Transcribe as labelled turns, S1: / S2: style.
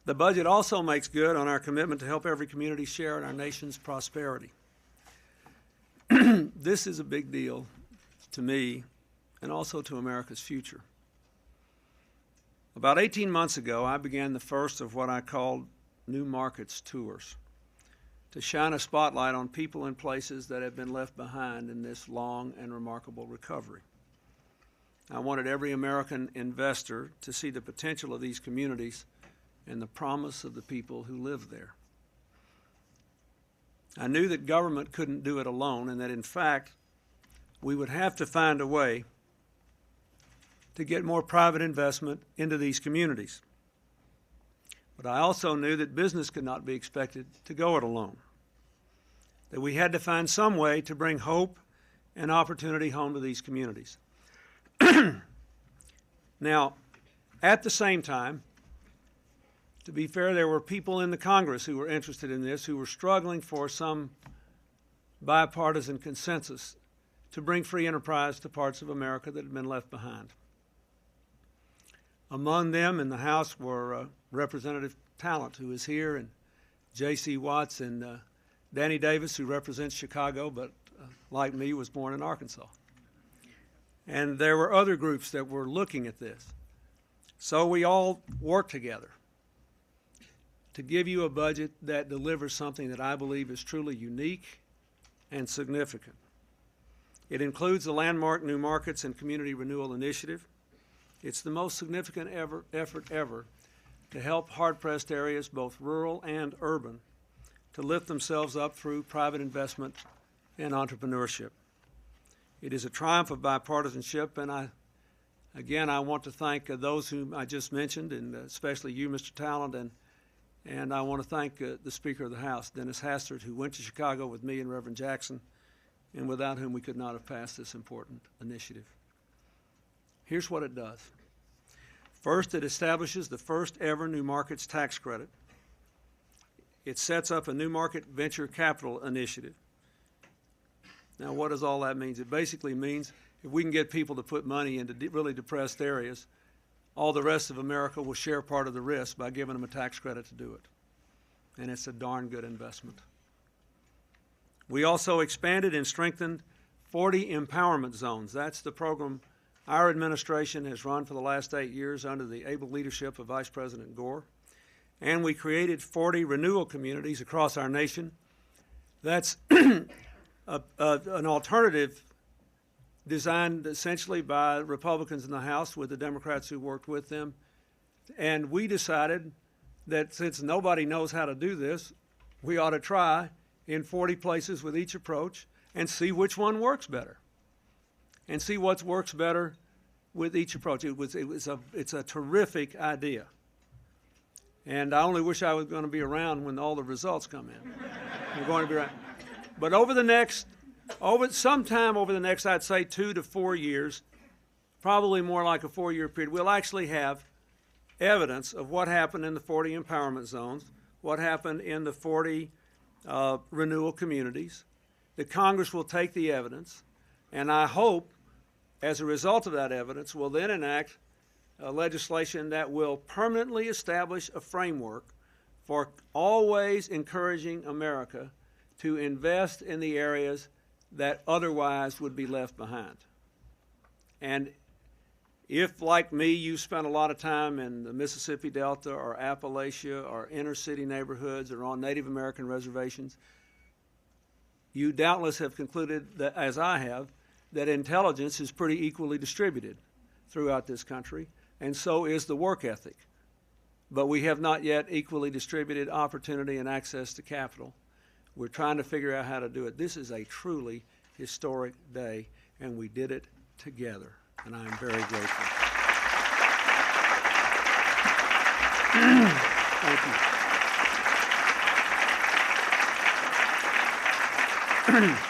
S1: The budget also makes good on our commitment to help every community share in our nation's prosperity. This is a big deal to me and also to America's future. About 18 months ago, I began the first of what I called New Markets Tours, to shine a spotlight on people and places that have been left behind in this long and remarkable recovery. I wanted every American investor to see the potential of these communities and the promise of the people who live there. I knew that government couldn't do it alone, and that in fact we would have to find a way to get more private investment into these communities. But I also knew that business could not be expected to go it alone, that we had to find some way to bring hope and opportunity home to these communities. Now, at the same time, to be fair, there were people in the Congress who were interested in this, who were struggling for some bipartisan consensus to bring free enterprise to parts of America that had been left behind. Among them in the House were Representative Talent, who is here, and J.C. Watts, and Danny Davis, who represents Chicago, but like me, was born in Arkansas. And there were other groups that were looking at this. So we all worked together to give you a budget that delivers something that I believe is truly unique and significant. It includes the landmark New Markets and Community Renewal Initiative. It's the most significant effort ever to help hard-pressed areas, both rural and urban, to lift themselves up through private investment and entrepreneurship. It is a triumph of bipartisanship, and I want to thank those whom I just mentioned, and especially you, Mr. Talent, and I want to thank the Speaker of the House, Dennis Hastert, who went to Chicago with me and Reverend Jackson, and without whom we could not have passed this important initiative. Here's what it does. First, it establishes the first ever New Markets tax credit. It sets up a New Market Venture Capital Initiative. Now, what does all that mean? It basically means if we can get people to put money into really depressed areas, all the rest of America will share part of the risk by giving them a tax credit to do it. And it's a darn good investment. We also expanded and strengthened 40 empowerment zones. That's the program our administration has run for the last 8 years under the able leadership of Vice President Gore. And we created 40 renewal communities across our nation. That's an alternative designed essentially by Republicans in the House with the Democrats who worked with them. And we decided that since nobody knows how to do this, we ought to try in 40 places with each approach and see which one works better, and see what works better with each approach. It's a terrific idea. And I only wish I was going to be around when all the results come in. We're going to be around. But sometime over the next, I'd say 2 to 4 years, probably more like a 4-year period, we'll actually have evidence of what happened in the 40 empowerment zones, what happened in the 40 renewal communities. The Congress will take the evidence, and I hope, as a result of that evidence, will then enact legislation that will permanently establish a framework for always encouraging America to invest in the areas that otherwise would be left behind. And if, like me, you spent a lot of time in the Mississippi Delta or Appalachia or inner city neighborhoods or on Native American reservations, you doubtless have concluded, that, as I have, that intelligence is pretty equally distributed throughout this country, and so is the work ethic. But we have not yet equally distributed opportunity and access to capital. We're trying to figure out how to do it. This is a truly historic day, and we did it together, and I'm very grateful. Thank you.